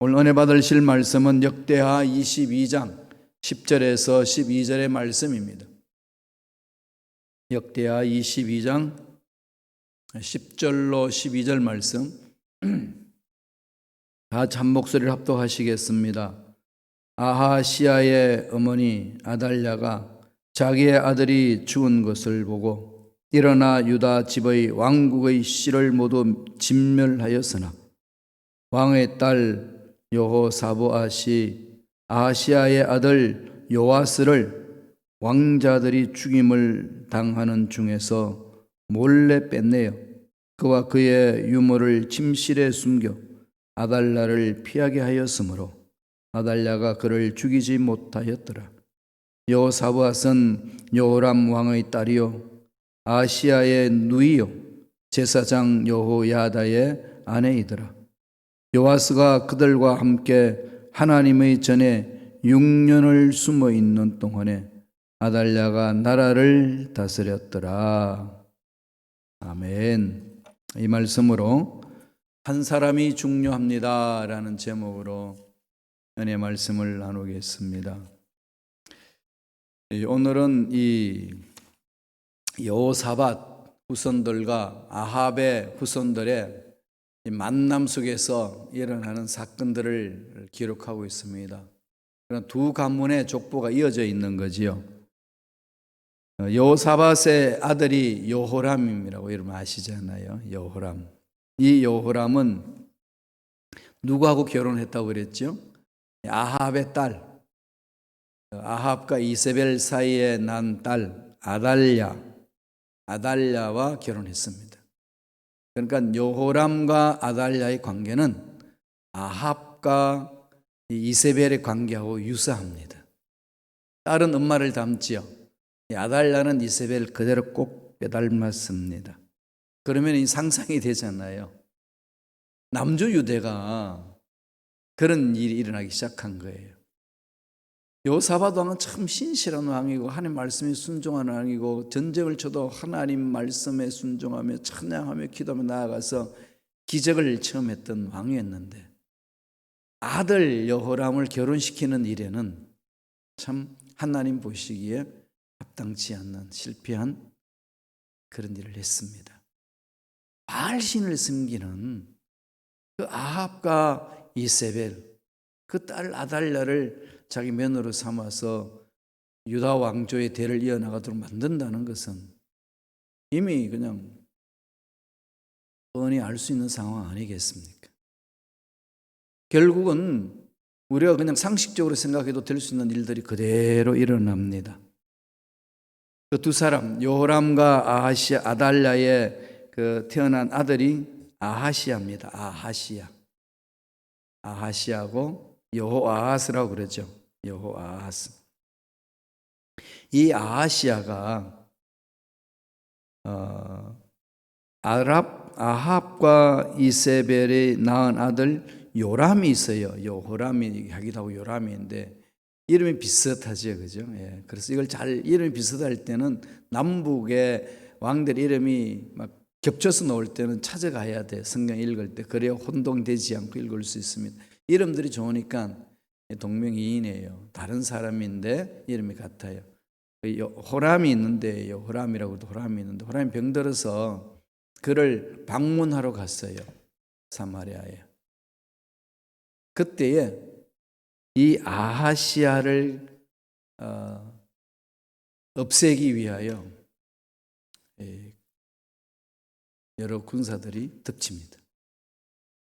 오늘 은혜 받으실 말씀은 역대하 22장 10절에서 12절의 말씀입니다. 역대하 22장 10절로 12절 말씀 다 한 목소리를 합독하시겠습니다. 아하시아의 어머니 아달랴가 자기의 아들이 죽은 것을 보고 일어나 유다 집의 왕국의 씨를 모두 진멸하였으나 왕의 딸 여호사보앗이 아하시아의 아들 요아스를 왕자들이 죽임을 당하는 중에서 몰래 뺐내어 그와 그의 유모를 침실에 숨겨 아달랴를 피하게 하였으므로 아달랴가 그를 죽이지 못하였더라. 여호사보앗은 여호람 왕의 딸이요 아하시아의 누이요 제사장 여호야다의 아내이더라. 요아스가 그들과 함께 하나님의 전에 6년을 숨어 있는 동안에 아달랴가 나라를 다스렸더라. 아멘. 이 말씀으로 한 사람이 중요합니다 라는 제목으로 은혜 말씀을 나누겠습니다. 오늘은 이 여호사밧 후손들과 아합의 후손들의 만남 속에서 일어나는 사건들을 기록하고 있습니다. 그런 두 가문의 족보가 이어져 있는 거지요. 여호사밧의 아들이 여호람이라고 여러분 아시잖아요. 여호람. 이 여호람은 누구하고 결혼했다고 그랬죠? 아합의 딸, 아합과 이세벨 사이에 난 딸 아달랴와 결혼했습니다. 그러니까 여호람과 아달랴의 관계는 아합과 이세벨의 관계하고 유사합니다. 딸은 엄마를 닮지요. 아달랴는 이세벨 그대로 꼭 빼닮았습니다. 그러면 이 상상이 되잖아요. 남조 유대가 그런 일이 일어나기 시작한 거예요. 여호사밧 왕은 참 신실한 왕이고 하나님 말씀에 순종하는 왕이고 전쟁을 쳐도 하나님 말씀에 순종하며 찬양하며 기도하며 나아가서 기적을 체험했던 왕이었는데 아들 여호람을 결혼시키는 일에는 참 하나님 보시기에 합당치 않는 실패한 그런 일을 했습니다. 바알신을 섬기는 그 아합과 이세벨 그 딸 아달랴를 자기 며느리로 삼아서 유다 왕조의 대를 이어나가도록 만든다는 것은 이미 그냥 뻔히 알 수 있는 상황 아니겠습니까? 결국은 우리가 그냥 상식적으로 생각해도 될 수 있는 일들이 그대로 일어납니다. 그 두 사람 여호람과 아하시아 아달랴의 그 태어난 아들이 아하시아입니다. 아하시아고 여호아하스라고 그러죠. 여호아하스. 이 아하시아가 아합과 이세벨의 낳은 아들 요람이 있어요. 여호람이 하기도 하고 요람인데 이름이 비슷하죠, 그죠? 예. 그래서 이걸 이름이 비슷할 때는 남북의 왕들 이름이 막 겹쳐서 나올 때는 찾아가야 돼. 성경 읽을 때 그래야 혼동되지 않고 읽을 수 있습니다. 이름들이 좋으니까 동명이인이에요. 다른 사람인데 이름이 같아요. 호람이 있는데 호람이라고도 호람이 있는데 호람이 병들어서 그를 방문하러 갔어요. 사마리아에. 그때에 이 아하시아를 없애기 위하여 여러 군사들이 덮칩니다.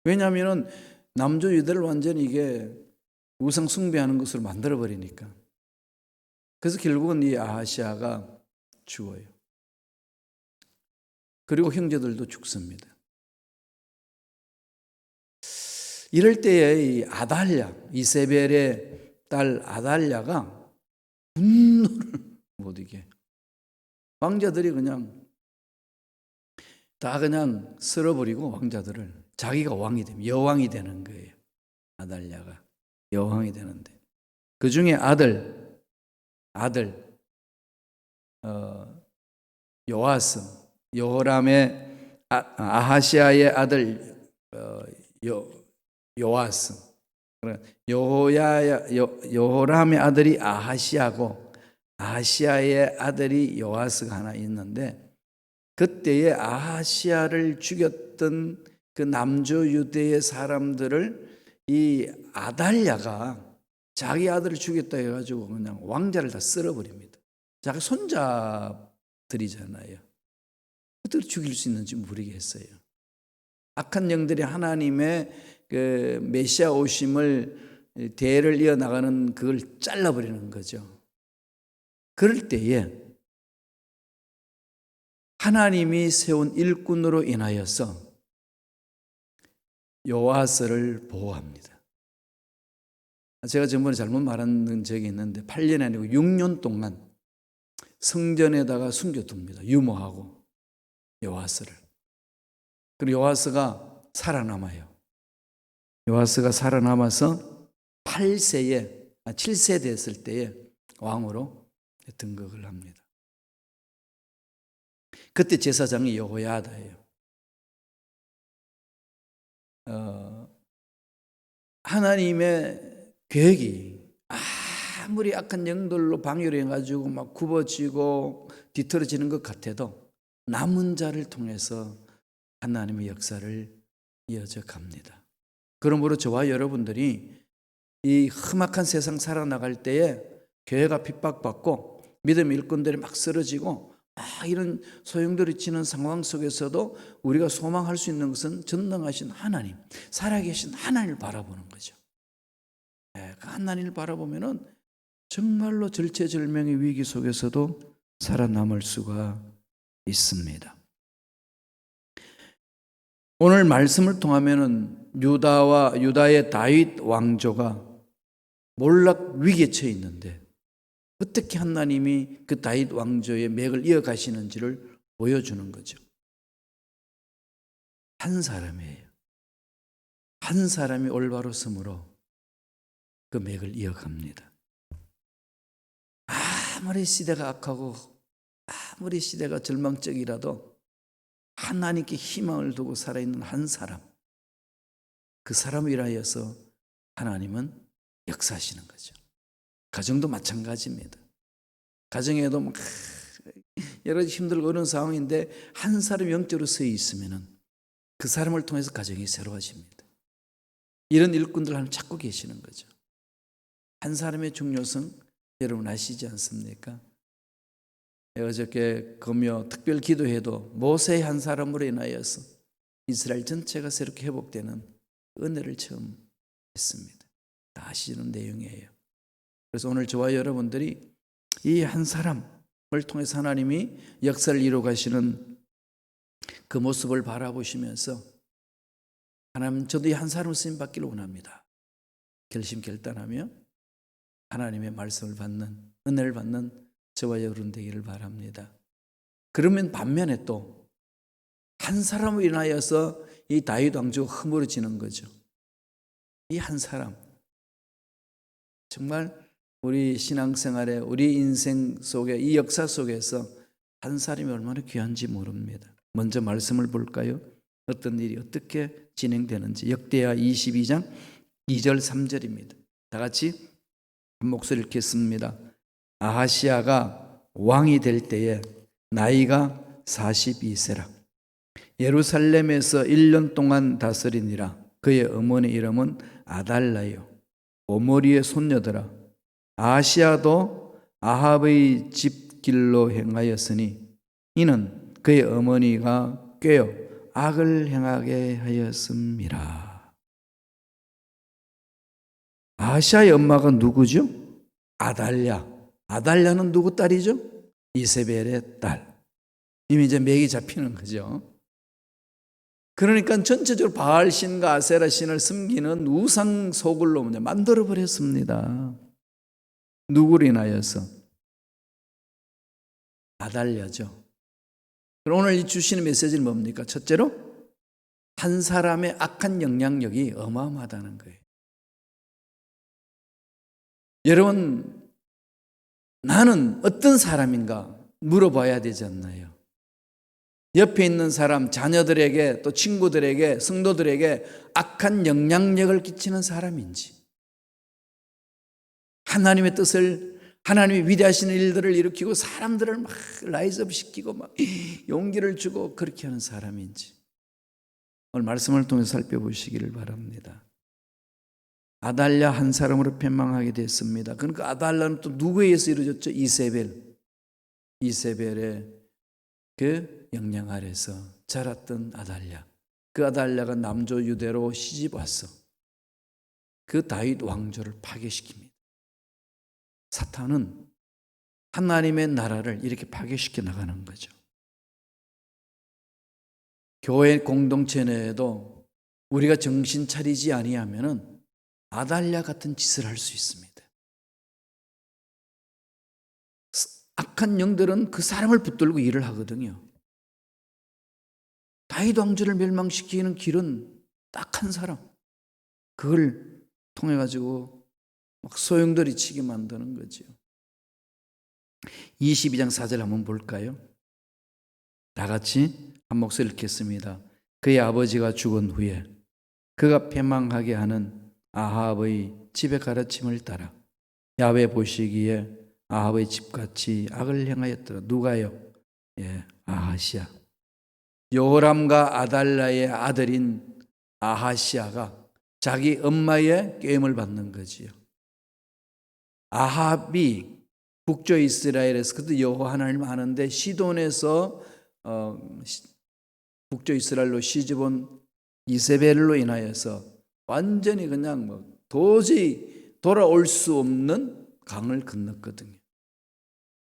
왜냐하면 남조 유대를 완전히 이게 우상 숭배하는 것으로 만들어버리니까. 그래서 결국은 이 아하시아가 죽어요. 그리고 형제들도 죽습니다. 이럴 때에 이 아달랴, 이세벨의 딸 아달랴가 분노를 못 이겨. 왕자들이 다 그냥 쓸어버리고 왕자들을 자기가 왕이 되면 여왕이 되는 거예요. 아달랴가 여왕이 되는데 그 중에 아들 요아스 여호람의 아하시아의 아들 요아스 여호람의 아들이 아하시아고 아하시아의 아들이 요아스가 하나 있는데, 그때에 아하시아를 죽였던 그 남조 유대의 사람들을 이 아달랴가 자기 아들을 죽였다 해가지고 그냥 왕자를 다 쓸어버립니다. 자기 손자들이잖아요. 어떻게 죽일 수 있는지 모르겠어요. 악한 영들이 하나님의 그 메시아 오심을 대를 이어나가는 그걸 잘라버리는 거죠. 그럴 때에 하나님이 세운 일꾼으로 인하여서 요아스를 보호합니다. 제가 전번에 잘못 말한 적이 있는데 8년 아니고 6년 동안 성전에다가 숨겨둡니다. 유모하고 요아스를. 그리고 요아스가 살아남아요. 요아스가 살아남아서 7세 됐을 때에 왕으로 등극을 합니다. 그때 제사장이 여호야다예요. 하나님의 계획이 아무리 악한 영들로 방해를 해가지고 막 굽어지고 뒤틀어지는 것 같아도 남은 자를 통해서 하나님의 역사를 이어져 갑니다. 그러므로 저와 여러분들이 이 험악한 세상 살아나갈 때에 교회가 핍박받고 믿음의 일꾼들이 막 쓰러지고 이런 소용돌이 치는 상황 속에서도 우리가 소망할 수 있는 것은 전능하신 하나님, 살아계신 하나님을 바라보는 거죠. 그 하나님을 바라보면은 정말로 절체절명의 위기 속에서도 살아남을 수가 있습니다. 오늘 말씀을 통하면은 유다의 다윗 왕조가 몰락 위기에 처해 있는데 어떻게 하나님이 그 다윗 왕조의 맥을 이어가시는지를 보여주는 거죠. 한 사람이에요. 한 사람이 올바로 섬으로 그 맥을 이어갑니다. 아무리 시대가 악하고 아무리 시대가 절망적이라도 하나님께 희망을 두고 살아있는 한 사람, 그 사람을 위하여서 하나님은 역사하시는 거죠. 가정도 마찬가지입니다. 가정에도 막 여러 가지 힘들고 어려운 상황인데 한 사람이 영적으로 서 있으면 그 사람을 통해서 가정이 새로워집니다. 이런 일꾼들 하나님 찾고 계시는 거죠. 한 사람의 중요성 여러분 아시지 않습니까? 어저께 금요 특별 기도회도 모세의 한 사람으로 인하여서 이스라엘 전체가 새롭게 회복되는 은혜를 처음 했습니다. 다 아시는 내용이에요. 그래서 오늘 저와 여러분들이 이 한 사람을 통해서 하나님이 역사를 이루어 가시는 그 모습을 바라보시면서 하나님, 저도 이 한 사람을 쓰임 받기를 원합니다. 결단하며 하나님의 말씀을 받는, 은혜를 받는 저와 여러분 되기를 바랍니다. 그러면 반면에 또 한 사람을 인하여서 이 다윗 왕조가 허물어지는 거죠. 이 한 사람, 정말 우리 신앙생활에, 우리 인생 속에, 이 역사 속에서 한 사람이 얼마나 귀한지 모릅니다. 먼저 말씀을 볼까요? 어떤 일이 어떻게 진행되는지. 역대하 22장 2절 3절입니다. 다 같이 한 목소리 읽겠습니다. 아하시아가 왕이 될 때에 나이가 42세라. 예루살렘에서 1년 동안 다스리니라. 그의 어머니 이름은 아달라요. 오므리의 손녀더라. 아하시아도 아합의 집길로 행하였으니 이는 그의 어머니가 꾀어 악을 행하게 하였음이라. 아하시아의 엄마가 누구죠? 아달랴. 아달랴는 누구 딸이죠? 이세벨의 딸. 이미 이제 맥이 잡히는 거죠. 그러니까 전체적으로 바알신과 아세라신을 섬기는 우상 소굴로 만들어 버렸습니다. 누구를 인하여서? 아달랴죠. 그럼 오늘 주시는 메시지는 뭡니까? 첫째로 한 사람의 악한 영향력이 어마어마하다는 거예요. 여러분, 나는 어떤 사람인가 물어봐야 되지 않나요? 옆에 있는 사람, 자녀들에게 또 친구들에게 성도들에게 악한 영향력을 끼치는 사람인지, 하나님의 뜻을, 하나님의 위대하신 일들을 일으키고 사람들을 막 라이즈업 시키고 막 용기를 주고 그렇게 하는 사람인지 오늘 말씀을 통해 살펴보시기를 바랍니다. 아달랴 한 사람으로 패망하게 됐습니다. 그러니까 아달랴는 또 누구에 의해서 이루어졌죠? 이세벨의 그 영향 아래서 자랐던 아달랴. 그 아달랴가 남조 유대로 시집 와서 그 다윗 왕조를 파괴시킵니다. 사탄은 하나님의 나라를 이렇게 파괴시켜 나가는 거죠. 교회 공동체 내에도 우리가 정신 차리지 아니하면은 아달랴 같은 짓을 할 수 있습니다. 악한 영들은 그 사람을 붙들고 일을 하거든요. 다윗 왕조를 멸망시키는 길은 딱 한 사람. 그걸 통해 가지고 막 소용돌이 치게 만드는 거죠. 22장 4절 한번 볼까요? 다 같이 한 목소리 읽겠습니다. 그의 아버지가 죽은 후에 그가 패망하게 하는 아합의 집의 가르침을 따라 야훼 보시기에 아합의 집같이 악을 행하였더라. 누가요? 아하시야. 요람과 아달랴의 아들인 아하시야가 자기 엄마의 꾀임을 받는 거지요. 아합이 북조 이스라엘에서 그때 여호와 하나님 아는데 시돈에서 북조 이스라엘로 시집온 이세벨로 인하여서 완전히 그냥 뭐 도저히 돌아올 수 없는 강을 건넜거든요.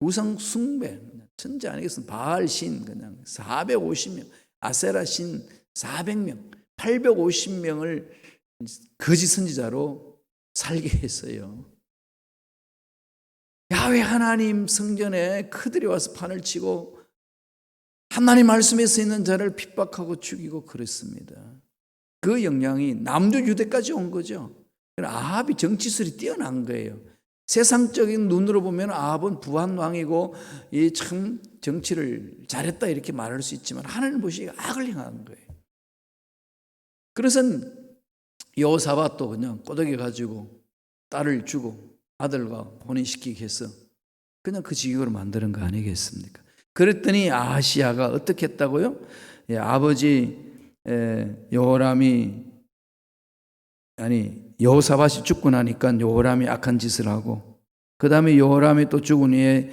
우상 숭배, 천지 아니겠습니까? 바알 신 그냥 450명, 아세라 신 400명, 850명을 거짓 선지자로 살게 했어요. 야훼 하나님 성전에 그들이 와서 판을 치고 하나님 말씀에 써 있는 자를 핍박하고 죽이고 그랬습니다. 그 영향이 남조 유대까지 온 거죠. 아합이 정치술이 뛰어난 거예요. 세상적인 눈으로 보면 아합은 부한 왕이고 참 정치를 잘했다 이렇게 말할 수 있지만 하나님 보시기에 악을 행한 거예요. 그래서 여호사밧도 그냥 꼬드겨 가지고 딸을 주고 아들과 혼인시키게 해서 그냥 그 지경으로 만드는 거 아니겠습니까? 그랬더니 아하시야가 어떻게 했다고요? 아버지 여호사밧이 죽고 나니까 여호람이 악한 짓을 하고 그 다음에 여호람이 또 죽은 후에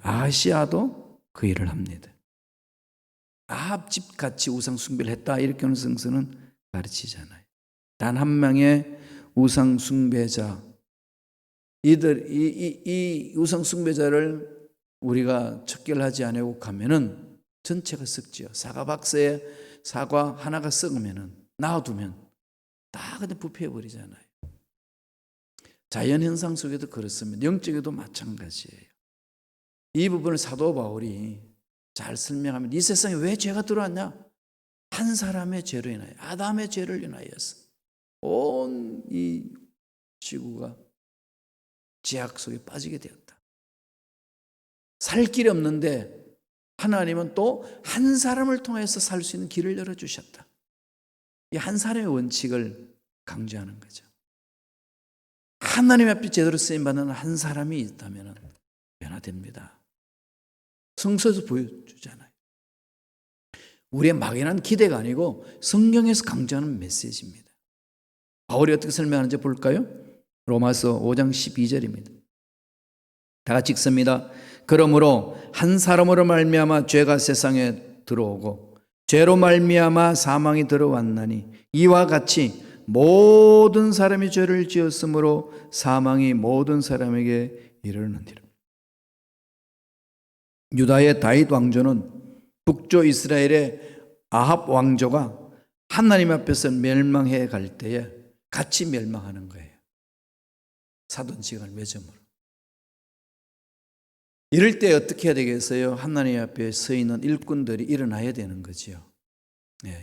아하시야도 그 일을 합니다. 아합 집같이 우상 숭배를 했다 이렇게 오는 성서는 가르치잖아요. 단 한 명의 우상 숭배자, 이 우상 숭배자를 우리가 척결하지 않고 가면은 전체가 썩지요. 사과 박스에 사과 하나가 썩으면은 놔두면 다 그냥 부패해 버리잖아요. 자연 현상 속에도 그렇습니다. 영적에도 마찬가지예요. 이 부분을 사도 바울이 잘 설명하면 이 세상에 왜 죄가 들어왔냐? 한 사람의 죄로 인하여 아담의 죄를 인하여서 온 이 지구가 죄악 속에 빠지게 되었다. 살 길이 없는데 하나님은 또 한 사람을 통해서 살 수 있는 길을 열어주셨다. 이 한 사람의 원칙을 강조하는 거죠. 하나님 앞에 제대로 쓰임받는 한 사람이 있다면 변화됩니다. 성서에서 보여주잖아요. 우리의 막연한 기대가 아니고 성경에서 강조하는 메시지입니다. 바울이 어떻게 설명하는지 볼까요? 로마서 5장 12절입니다. 다 같이 읽습니다. 그러므로 한 사람으로 말미암아 죄가 세상에 들어오고 죄로 말미암아 사망이 들어왔나니 이와 같이 모든 사람이 죄를 지었으므로 사망이 모든 사람에게 이르느니라. 유다의 다윗 왕조는 북조 이스라엘의 아합 왕조가 하나님 앞에서 멸망해 갈 때에 같이 멸망하는 거예요. 사돈지간 외점으로. 이럴 때 어떻게 해야 되겠어요? 하나님 앞에 서 있는 일꾼들이 일어나야 되는 거죠.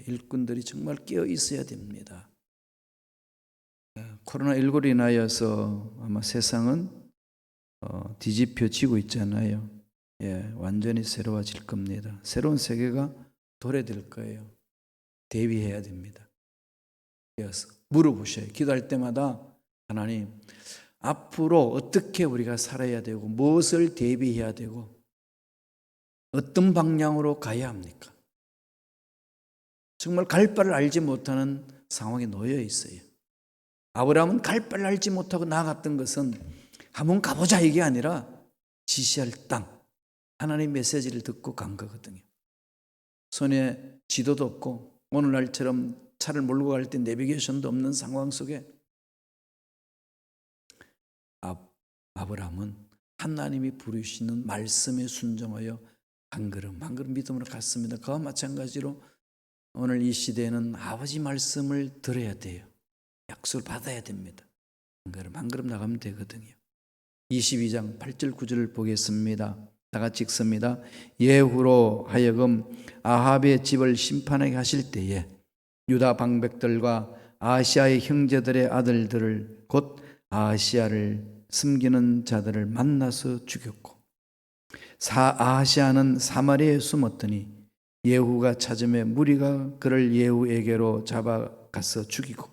일꾼들이 정말 깨어 있어야 됩니다. 코로나19로 인하여서 아마 세상은 뒤집혀지고 있잖아요. 완전히 새로워질 겁니다. 새로운 세계가 도래될 거예요. 대비해야 됩니다. 그래서 물어보셔요. 기도할 때마다 하나님, 앞으로 어떻게 우리가 살아야 되고 무엇을 대비해야 되고 어떤 방향으로 가야 합니까? 정말 갈 바를 알지 못하는 상황에 놓여 있어요. 아브라함은 갈 바를 알지 못하고 나아갔던 것은 한번 가보자 이게 아니라 지시할 땅, 하나님의 메시지를 듣고 간 거거든요. 손에 지도도 없고 오늘날처럼 차를 몰고 갈 때 내비게이션도 없는 상황 속에 아브라함은 하나님이 부르시는 말씀에 순종하여 한 걸음 한 걸음 믿음으로 갔습니다. 그와 마찬가지로 오늘 이 시대에는 아버지 말씀을 들어야 돼요. 약속을 받아야 됩니다. 한 걸음 한 걸음 나가면 되거든요. 22장 8절 9절을 보겠습니다. 다 같이 읽습니다. 예후로 하여금 아합의 집을 심판하게 하실 때에 유다 방백들과 아하시아의 형제들의 아들들을 곧 아하시아를 숨기는 자들을 만나서 죽였고 아하시아는 사마리아에 숨었더니 예후가 찾음에 무리가 그를 예후에게로 잡아가서 죽이고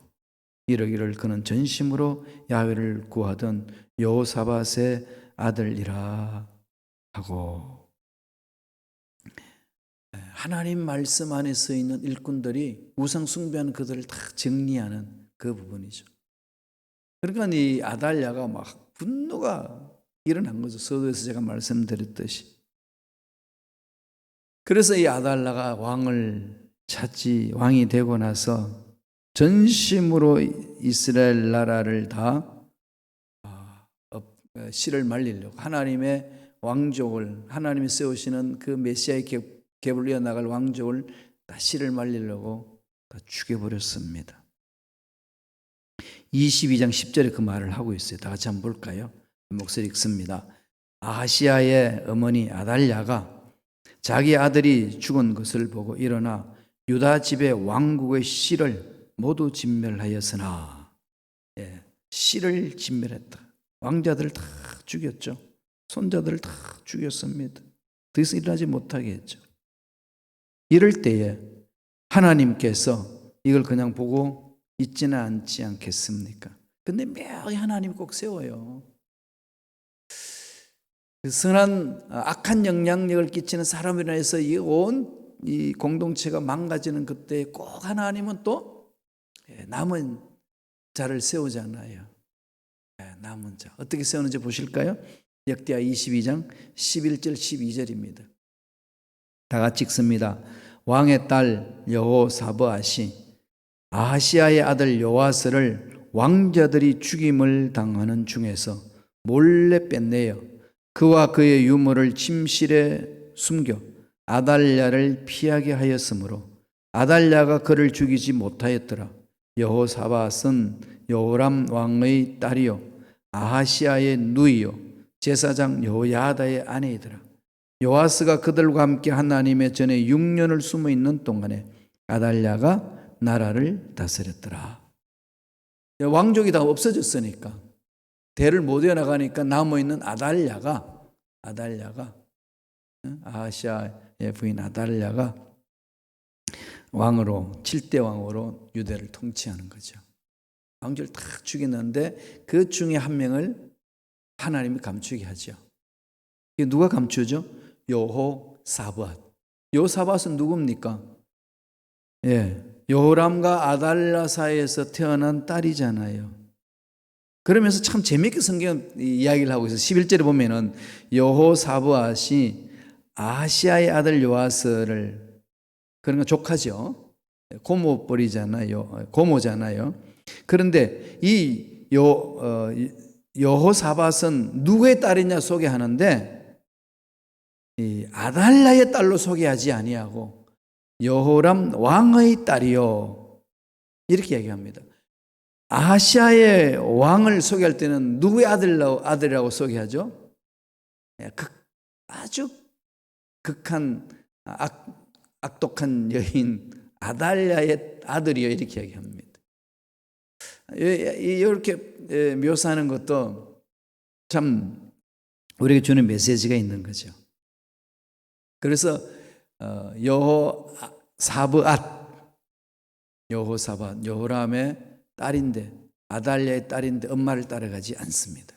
이러기를 그는 전심으로 야훼를 구하던 여호사밧의 아들이라 하고, 하나님 말씀 안에 서 있는 일꾼들이 우상 숭배하는 그들을 다 정리하는 그 부분이죠. 그러니까 이 아달랴가 막 분노가 일어난 거죠. 서두에서 제가 말씀드렸듯이. 그래서 이 아달랴가 왕이 되고 나서 전심으로 이스라엘 나라를 다 씨를 말리려고 하나님의 왕족을, 하나님이 세우시는 그 메시아의 갭을 이어나갈 왕족을 다 씨를 말리려고 다 죽여버렸습니다. 22장 10절에 그 말을 하고 있어요. 다 같이 한번 볼까요? 목소리 읽습니다. 아하시아의 어머니 아달랴가 자기 아들이 죽은 것을 보고 일어나 유다 집의 왕국의 씨를 모두 진멸하였으나, 씨를 진멸했다. 왕자들을 다 죽였죠. 손자들을 다 죽였습니다. 더 이상 일어나지 못하게 했죠. 이럴 때에 하나님께서 이걸 그냥 보고 있지는 않지 않겠습니까? 근데 매일 하나님 꼭 세워요. 선한 악한 영향력을 끼치는 사람으로 인해서 이 공동체가 망가지는 그때 꼭 하나님은 또 남은 자를 세우잖아요. 남은 자 어떻게 세우는지 보실까요? 역대하 22장 11절 12절입니다. 다 같이 읽습니다. 왕의 딸 여호사밧이 아하시아의 아들 요아스를 왕자들이 죽임을 당하는 중에서 몰래 빼내어 그와 그의 유물을 침실에 숨겨 아달랴를 피하게 하였으므로 아달랴가 그를 죽이지 못하였더라. 여호사밧은 여호람 왕의 딸이요 아하시아의 누이요 제사장 여호야다의 아내이더라. 요아스가 그들과 함께 하나님의 전에 6년을 숨어 있는 동안에 아달랴가 나라를 다스렸더라. 왕족이 다 없어졌으니까, 대를 못 이어나가니까 남아있는 아달랴가 아하시아의 부인 아달랴가 왕으로 7대 왕으로 유대를 통치하는 거죠. 왕족을 다 죽였는데 그 중에 한 명을 하나님이 감추게 하죠. 이게 누가 감추죠? 여호사밧. 여호사밧은 누굽니까? 여호람과 아달랴 사이에서 태어난 딸이잖아요. 그러면서 참 재미있게 성경 이야기를 하고 있어요. 11절에 보면은 여호사밧이 아하시아의 아들 요아스를, 그러니까 조카죠. 고모잖아요. 그런데 이 여호사밧은 누구의 딸이냐 소개하는데 이 아달랴의 딸로 소개하지 아니하고 여호람 왕의 딸이요 이렇게 얘기합니다. 아하시아의 왕을 소개할 때는 누구의 아들이라고 소개하죠? 아주 극한 악독한 여인 아달랴의 아들이요 이렇게 얘기합니다. 이렇게 묘사하는 것도 참 우리에게 주는 메시지가 있는 거죠. 그래서 여호사밧 여호람의 딸인데 아달랴의 딸인데 엄마를 따라가지 않습니다.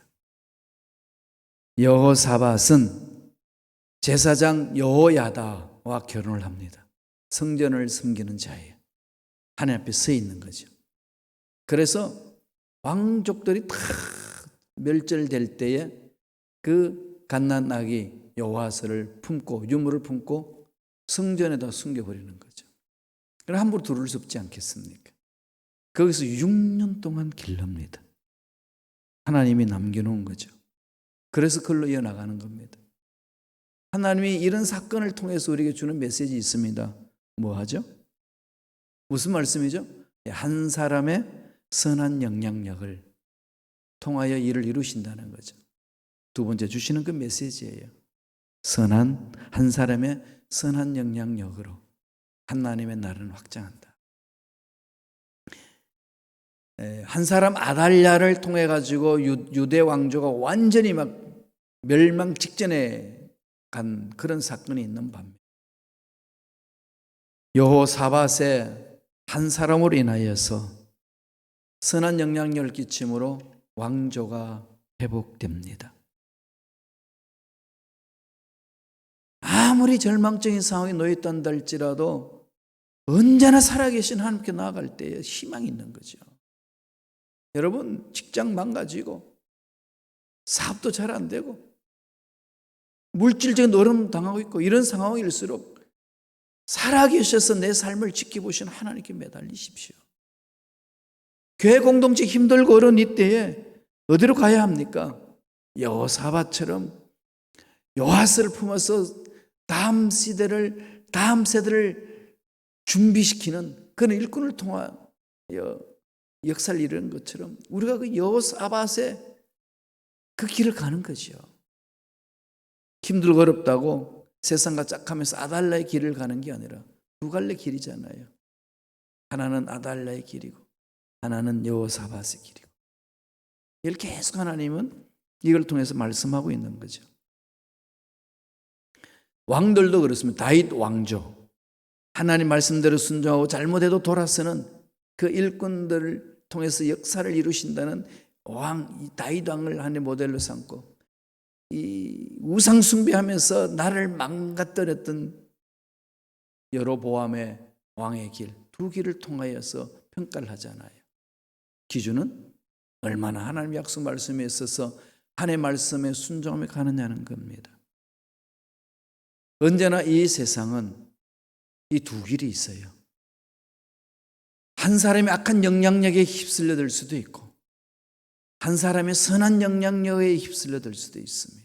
여호사밧은 제사장 여호야다와 결혼을 합니다. 성전을 섬기는 자예요. 하나님 앞에 서 있는 거죠. 그래서 왕족들이 다 멸절될 때에 그 갓난아기 여호와스를 품고 유물을 품고 성전에다 숨겨버리는 거죠. 그럼 함부로 들어올 수 없지 않겠습니까? 거기서 6년 동안 길릅니다. 하나님이 남겨놓은 거죠. 그래서 그걸로 이어나가는 겁니다. 하나님이 이런 사건을 통해서 우리에게 주는 메시지 있습니다. 뭐 하죠? 무슨 말씀이죠? 한 사람의 선한 영향력을 통하여 일을 이루신다는 거죠. 두 번째 주시는 그 메시지예요. 한 사람의 선한 영향력으로 하나님의 나라는 확장한다. 한 사람 아달랴를 통해 가지고 유대 왕조가 완전히 막 멸망 직전에 간 그런 사건이 있는 반면 여호사밧의 한 사람으로 인하여서 선한 영향력을 끼침으로 왕조가 회복됩니다. 아무리 절망적인 상황에 놓였다 할지라도 언제나 살아계신 하나님께 나아갈 때에 희망이 있는 거죠. 여러분 직장 망가지고 사업도 잘 안 되고 물질적인 어려움 당하고 있고 이런 상황일수록 살아계셔서 내 삶을 지켜보시는 하나님께 매달리십시오. 교회 공동체 힘들고 어려운 이때에 어디로 가야 합니까? 여호사밧처럼 여호와스를 품어서 다음 세대를 준비시키는 그런 일꾼을 통하여 역사를 이루는 것처럼 우리가 그 여호사밧의 그 길을 가는 거죠. 힘들고 어렵다고 세상과 짝하면서 아달랴의 길을 가는 게 아니라 두 갈래 길이잖아요. 하나는 아달랴의 길이고 하나는 여호사밧의 길이고 이걸 계속 하나님은 이걸 통해서 말씀하고 있는 거죠. 왕들도 그렇습니다. 다윗 왕조 하나님 말씀대로 순종하고 잘못해도 돌아서는 그 일꾼들을 통해서 역사를 이루신다는 다윗 왕을 하나님의 모델로 삼고 이 우상 숭배하면서 나를 망가뜨렸던 여로보암의 왕의 길, 두 길을 통하여서 평가를 하잖아요. 기준은 얼마나 하나님의 약속 말씀에 있어서 하나님의 말씀에 순종하며 가느냐는 겁니다. 언제나 이 세상은 이 두 길이 있어요. 한 사람의 악한 영향력에 휩쓸려들 수도 있고 한 사람의 선한 영향력에 휩쓸려들 수도 있습니다.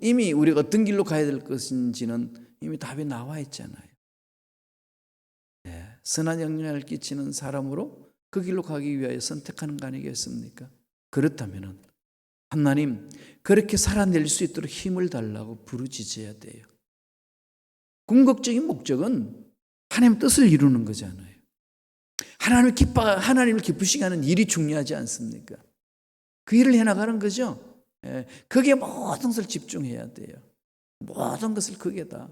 이미 우리가 어떤 길로 가야 될 것인지는 이미 답이 나와 있잖아요. 선한 영향을 끼치는 사람으로 그 길로 가기 위하여 선택하는 거 아니겠습니까? 그렇다면 하나님 그렇게 살아낼 수 있도록 힘을 달라고 부르짖어야 돼요. 궁극적인 목적은 하나님 뜻을 이루는 거잖아요. 하나님을 기쁘시게 하는 일이 중요하지 않습니까? 그 일을 해나가는 거죠. 거기에 모든 것을 집중해야 돼요. 모든 것을 거기에다.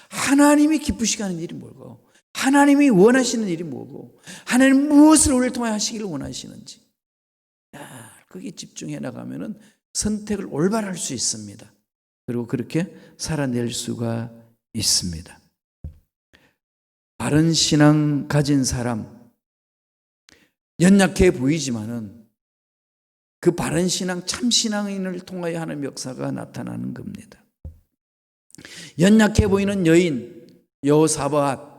하나님이 기쁘시게 하는 일이 뭐고 하나님이 원하시는 일이 뭐고 하나님 무엇을 우리를 통해 하시기를 원하시는지 거기에 집중해 나가면은 선택을 올바로 할 수 있습니다. 그리고 그렇게 살아낼 수가 있습니다. 바른 신앙 가진 사람 연약해 보이지만은 그 바른 신앙 참 신앙인을 통하여 하는 역사가 나타나는 겁니다. 연약해 보이는 여인 여호사밧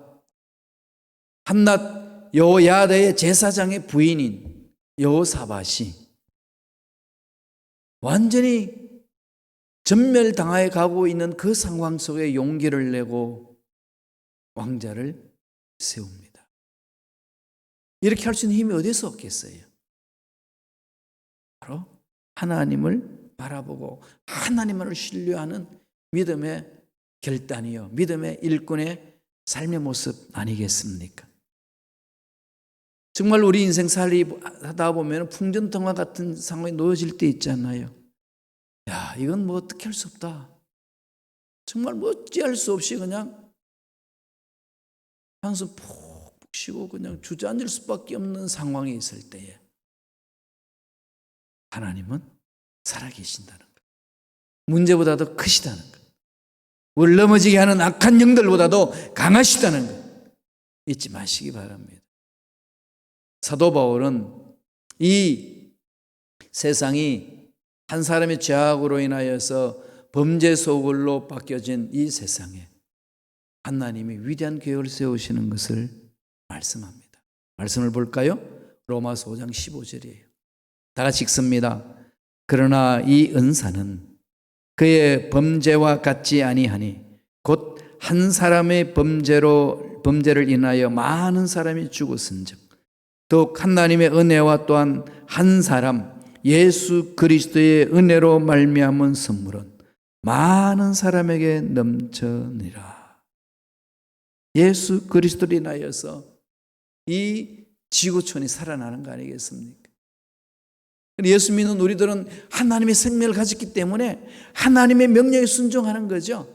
한낱 여호야다의 제사장의 부인인 여호사밧이 완전히 전멸당하여 가고 있는 그 상황 속에 용기를 내고 왕자를 세웁니다. 이렇게 할 수 있는 힘이 어디서 없겠어요? 바로 하나님을 바라보고 하나님만을 신뢰하는 믿음의 결단이요, 믿음의 일꾼의 삶의 모습 아니겠습니까? 정말 우리 인생 살이하다 보면 풍전등화 같은 상황에 놓여질 때 있잖아요. 야, 이건 뭐 어떻게 할 수 없다. 정말 뭐 어찌할 수 없이 그냥 한숨 푹 푹 쉬고 그냥 주저앉을 수밖에 없는 상황에 있을 때에 하나님은 살아계신다는 것, 문제보다도 크시다는 것, 우리를 넘어지게 하는 악한 영들보다도 강하시다는 것 잊지 마시기 바랍니다. 사도 바울은 이 세상이 한 사람의 죄악으로 인하여서 범죄 소굴로 바뀌어진 이 세상에 하나님이 위대한 계획을 세우시는 것을 말씀합니다. 말씀을 볼까요? 로마서 5장 15절이에요. 다 같이 읽습니다. 그러나 이 은사는 그의 범죄와 같지 아니하니 곧 한 사람의 범죄를 인하여 많은 사람이 죽었은즉 더욱 하나님의 은혜와 또한 한 사람 예수 그리스도의 은혜로 말미암은 선물은 많은 사람에게 넘쳐니라. 예수 그리스도를 인하여서 이 지구촌이 살아나는 거 아니겠습니까? 예수 믿는 우리들은 하나님의 생명을 가졌기 때문에 하나님의 명령에 순종하는 거죠.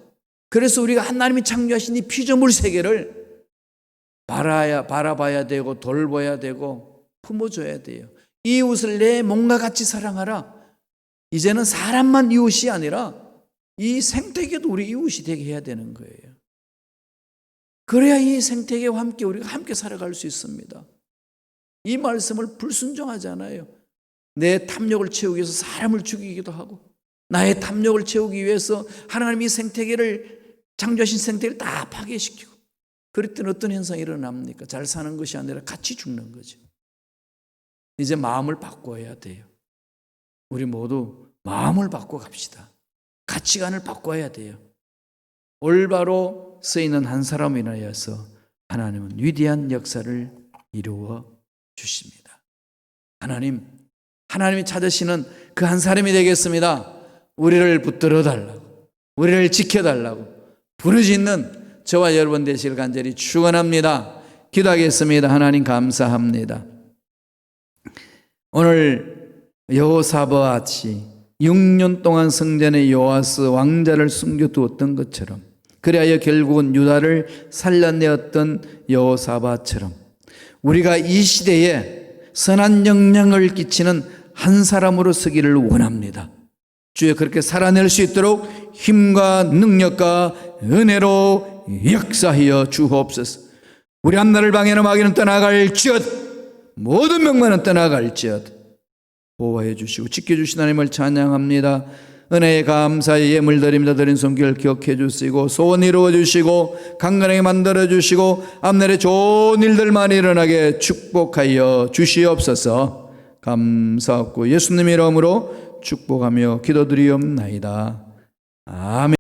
그래서 우리가 하나님이 창조하신 이 피조물 세계를 바라봐야 되고 돌봐야 되고 품어줘야 돼요. 이웃을 내 몸과 같이 사랑하라. 이제는 사람만 이웃이 아니라 이 생태계도 우리 이웃이 되게 해야 되는 거예요. 그래야 이 생태계와 함께 우리가 함께 살아갈 수 있습니다. 이 말씀을 불순종하잖아요. 내 탐욕을 채우기 위해서 사람을 죽이기도 하고 나의 탐욕을 채우기 위해서 하나님이 생태계를 창조하신 생태계를 다 파괴시키고 그랬더니 어떤 현상이 일어납니까? 잘 사는 것이 아니라 같이 죽는 거죠. 이제 마음을 바꿔야 돼요. 우리 모두 마음을 바꿔 갑시다. 가치관을 바꿔야 돼요. 올바로 쓰이는 한 사람으로 인하여서 하나님은 위대한 역사를 이루어 주십니다. 하나님이 찾으시는 그 한 사람이 되겠습니다. 우리를 붙들어 달라고, 우리를 지켜달라고 부르짖는 저와 여러분 되시길 간절히 축원합니다. 기도하겠습니다. 하나님 감사합니다. 오늘 여호사밧이 6년 동안 성전에 요아스 왕자를 숨겨두었던 것처럼 그리하여 결국은 유다를 살려내었던 여호사밧처럼 우리가 이 시대에 선한 영향을 끼치는 한 사람으로 서기를 원합니다. 주여 그렇게 살아낼 수 있도록 힘과 능력과 은혜로 역사하여 주옵소서. 우리 앞날을 방해하는 마귀는 떠나갈지어다. 모든 명만은 떠나갈지어다. 보호해 주시고 지켜주신 하나님을 찬양합니다. 은혜에 감사의 예물 드립니다. 드린 손길 기억해 주시고 소원 이루어 주시고 강건하게 만들어 주시고 앞날에 좋은 일들만 일어나게 축복하여 주시옵소서. 감사하고 예수님 이름으로 축복하며 기도드리옵나이다. 아멘.